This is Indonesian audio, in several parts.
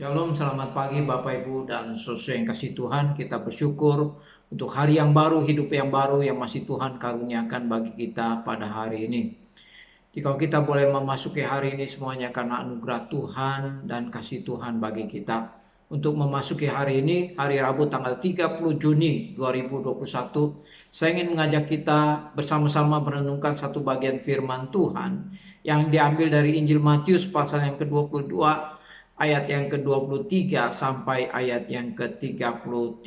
Shalom, selamat pagi Bapak Ibu dan saudara yang kasih Tuhan. Kita bersyukur untuk hari yang baru, hidup yang baru yang masih Tuhan karuniakan bagi kita pada hari ini. Jika kita boleh memasuki hari ini semuanya karena anugerah Tuhan dan kasih Tuhan bagi kita. Untuk memasuki hari ini, hari Rabu tanggal 30 Juni 2021, saya ingin mengajak kita bersama-sama merenungkan satu bagian firman Tuhan yang diambil dari Injil Matius pasal yang ke-22 ayat yang ke-23 sampai ayat yang ke-33.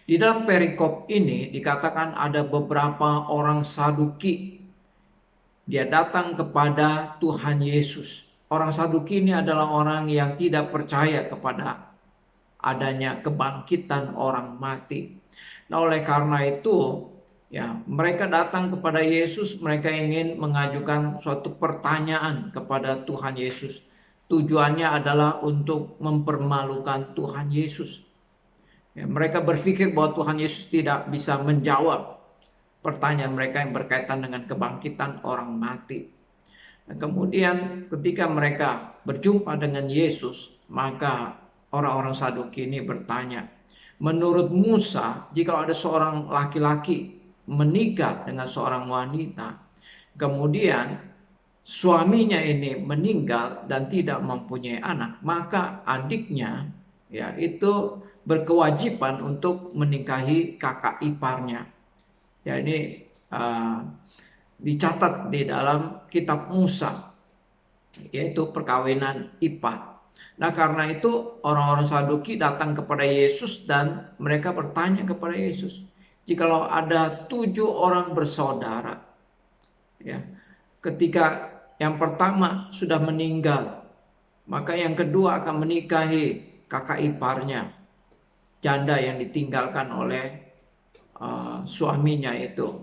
Di dalam perikop ini dikatakan ada beberapa orang Saduki. Dia datang kepada Tuhan Yesus. Orang Saduki ini adalah orang yang tidak percaya kepada adanya kebangkitan orang mati. Nah, oleh karena itu, ya, mereka datang kepada Yesus, mereka ingin mengajukan suatu pertanyaan kepada Tuhan Yesus. Tujuannya adalah untuk mempermalukan Tuhan Yesus. Ya, mereka berpikir bahwa Tuhan Yesus tidak bisa menjawab pertanyaan mereka yang berkaitan dengan kebangkitan orang mati. Nah, kemudian ketika mereka berjumpa dengan Yesus, maka orang-orang Saduki ini bertanya, menurut Musa, jika ada seorang laki-laki menikah dengan seorang wanita, kemudian suaminya ini meninggal dan tidak mempunyai anak, maka adiknya ya itu berkewajiban untuk menikahi kakak iparnya. Ya, ini dicatat di dalam kitab Musa, yaitu perkawinan ipar. Nah, karena itu orang-orang Saduki datang kepada Yesus dan mereka bertanya kepada Yesus, jikalau ada 7 orang bersaudara, ya, ketika yang pertama sudah meninggal, maka yang kedua akan menikahi kakak iparnya, janda yang ditinggalkan oleh suaminya itu.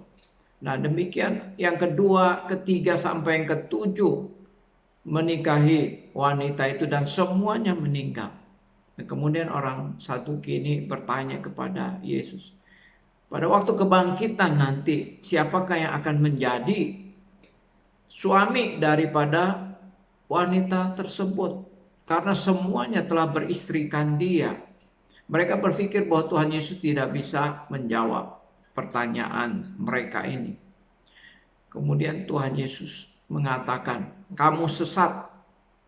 Nah, demikian yang kedua, ketiga sampai yang ketujuh menikahi wanita itu dan semuanya meninggal. Nah, kemudian orang Saduki ini bertanya kepada Yesus, pada waktu kebangkitan nanti siapakah yang akan menjadi suami daripada wanita tersebut? Karena semuanya telah beristrikan dia. Mereka berpikir bahwa Tuhan Yesus tidak bisa menjawab pertanyaan mereka ini. Kemudian Tuhan Yesus mengatakan, kamu sesat.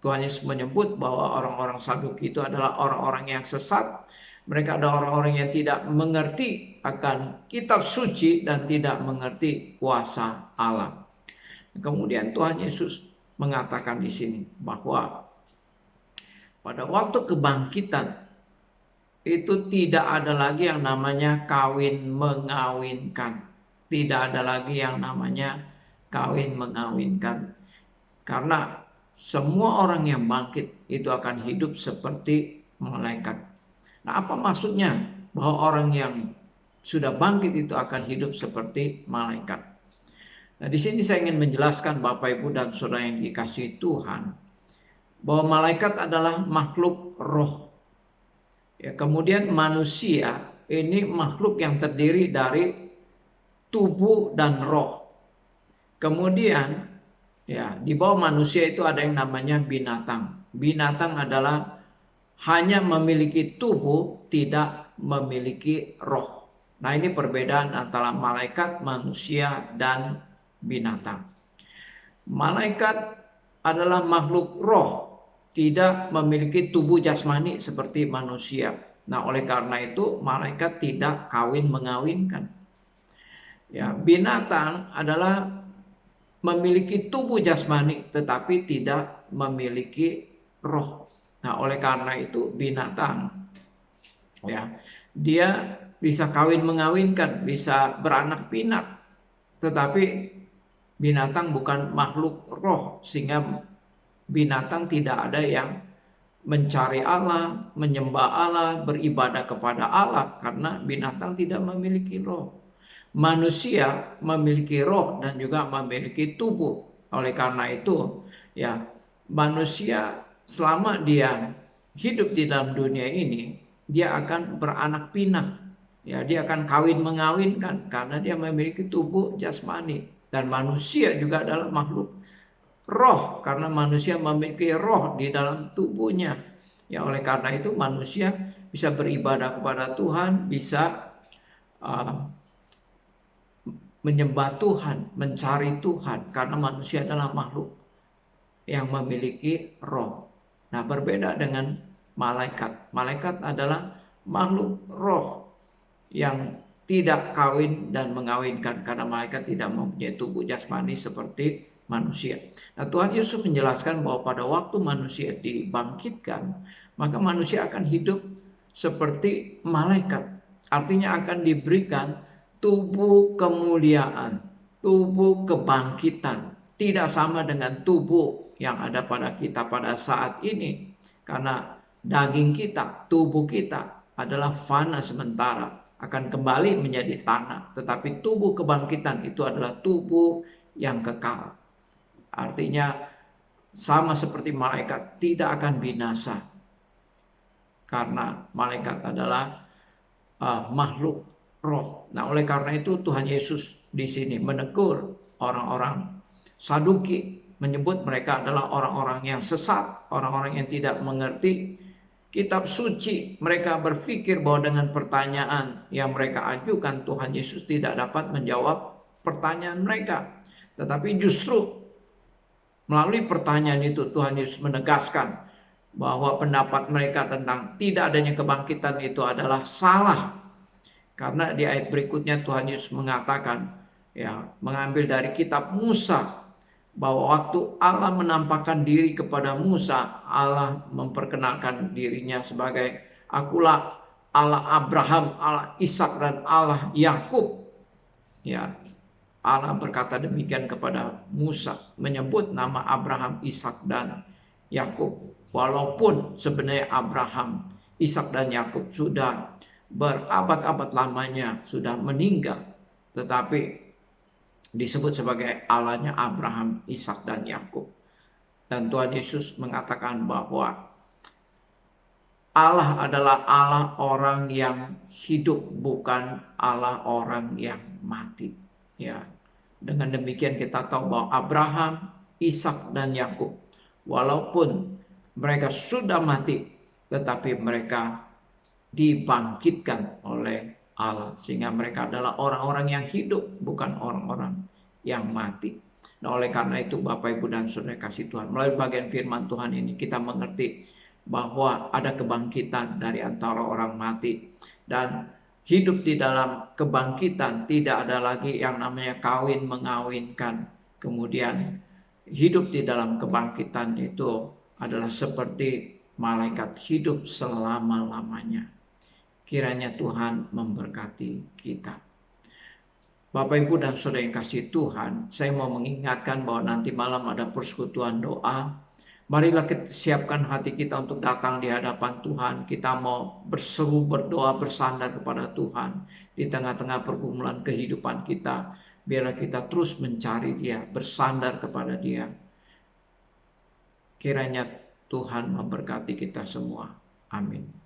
Tuhan Yesus menyebut bahwa orang-orang Saduki itu adalah orang-orang yang sesat. Mereka adalah orang-orang yang tidak mengerti akan kitab suci dan tidak mengerti kuasa Allah. Kemudian Tuhan Yesus mengatakan di sini bahwa pada waktu kebangkitan itu tidak ada lagi yang namanya kawin mengawinkan. Tidak ada lagi yang namanya kawin mengawinkan. Karena semua orang yang bangkit itu akan hidup seperti malaikat. Nah, apa maksudnya bahwa orang yang sudah bangkit itu akan hidup seperti malaikat? Nah, di sini saya ingin menjelaskan Bapak Ibu dan Saudara yang dikasihi Tuhan, bahwa malaikat adalah makhluk roh. Ya, kemudian manusia ini makhluk yang terdiri dari tubuh dan roh. Kemudian ya, di bawah manusia itu ada yang namanya binatang. Binatang adalah hanya memiliki tubuh, tidak memiliki roh. Nah, ini perbedaan antara malaikat, manusia, dan binatang. Malaikat adalah makhluk roh, tidak memiliki tubuh jasmani seperti manusia. Nah, oleh karena itu malaikat tidak kawin mengawinkan. Ya, binatang adalah memiliki tubuh jasmani tetapi tidak memiliki roh. Nah, oleh karena itu binatang ya, dia bisa kawin mengawinkan, bisa beranak pinak, tetapi binatang bukan makhluk roh, sehingga binatang tidak ada yang mencari Allah, menyembah Allah, beribadah kepada Allah karena binatang tidak memiliki roh. Manusia memiliki roh dan juga memiliki tubuh. Oleh karena itu, ya, manusia selama dia hidup di dalam dunia ini, dia akan beranak pinak. Ya, dia akan kawin mengawinkan karena dia memiliki tubuh jasmani. Dan manusia juga adalah makhluk roh karena manusia memiliki roh di dalam tubuhnya. Ya, oleh karena itu manusia bisa beribadah kepada Tuhan, bisa menyembah Tuhan, mencari Tuhan, karena manusia adalah makhluk yang memiliki roh. Nah, berbeda dengan malaikat. Malaikat adalah makhluk roh yang tidak kawin dan mengawinkan, karena malaikat tidak mempunyai tubuh jasmani seperti manusia. Nah, Tuhan Yesus menjelaskan bahwa pada waktu manusia dibangkitkan, maka manusia akan hidup seperti malaikat. Artinya akan diberikan tubuh kemuliaan, tubuh kebangkitan, tidak sama dengan tubuh yang ada pada kita pada saat ini. Karena daging kita, tubuh kita adalah fana sementara, akan kembali menjadi tanah. Tetapi tubuh kebangkitan itu adalah tubuh yang kekal. Artinya sama seperti malaikat, tidak akan binasa. Karena malaikat adalah makhluk roh. Nah, oleh karena itu Tuhan Yesus di sini menegur orang-orang Saduki, menyebut mereka adalah orang-orang yang sesat, orang-orang yang tidak mengerti kitab suci. Mereka berpikir bahwa dengan pertanyaan yang mereka ajukan, Tuhan Yesus tidak dapat menjawab pertanyaan mereka. Tetapi justru melalui pertanyaan itu Tuhan Yesus menegaskan bahwa pendapat mereka tentang tidak adanya kebangkitan itu adalah salah. Karena di ayat berikutnya Tuhan Yesus mengatakan, ya, mengambil dari kitab Musa, bahwa waktu Allah menampakkan diri kepada Musa, Allah memperkenalkan dirinya sebagai akulah Allah Abraham, Allah Ishak dan Allah Yakub. Ya, Allah berkata demikian kepada Musa, menyebut nama Abraham, Ishak dan Yakub. Walaupun sebenarnya Abraham, Ishak dan Yakub sudah berabad-abad lamanya sudah meninggal, tetapi disebut sebagai Allahnya Abraham, Ishak dan Yakub. Dan Tuhan Yesus mengatakan bahwa Allah adalah Allah orang yang hidup, bukan Allah orang yang mati. Ya, dengan demikian kita tahu bahwa Abraham, Ishak dan Yakub, walaupun mereka sudah mati, tetapi mereka dibangkitkan oleh Allah, sehingga mereka adalah orang-orang yang hidup, bukan orang-orang yang mati. Nah, oleh karena itu Bapak Ibu dan Saudara kasih Tuhan, melalui bagian firman Tuhan ini kita mengerti bahwa ada kebangkitan dari antara orang mati, dan hidup di dalam kebangkitan tidak ada lagi yang namanya kawin mengawinkan. Kemudian hidup di dalam kebangkitan itu adalah seperti malaikat, hidup selama-lamanya. Kiranya Tuhan memberkati kita. Bapak Ibu dan Saudara yang kasih Tuhan, saya mau mengingatkan bahwa nanti malam ada persekutuan doa. Marilah kita siapkan hati kita untuk datang di hadapan Tuhan. Kita mau berseru, berdoa, bersandar kepada Tuhan di tengah-tengah pergumulan kehidupan kita. Biarlah kita terus mencari Dia, bersandar kepada Dia. Kiranya Tuhan memberkati kita semua. Amin.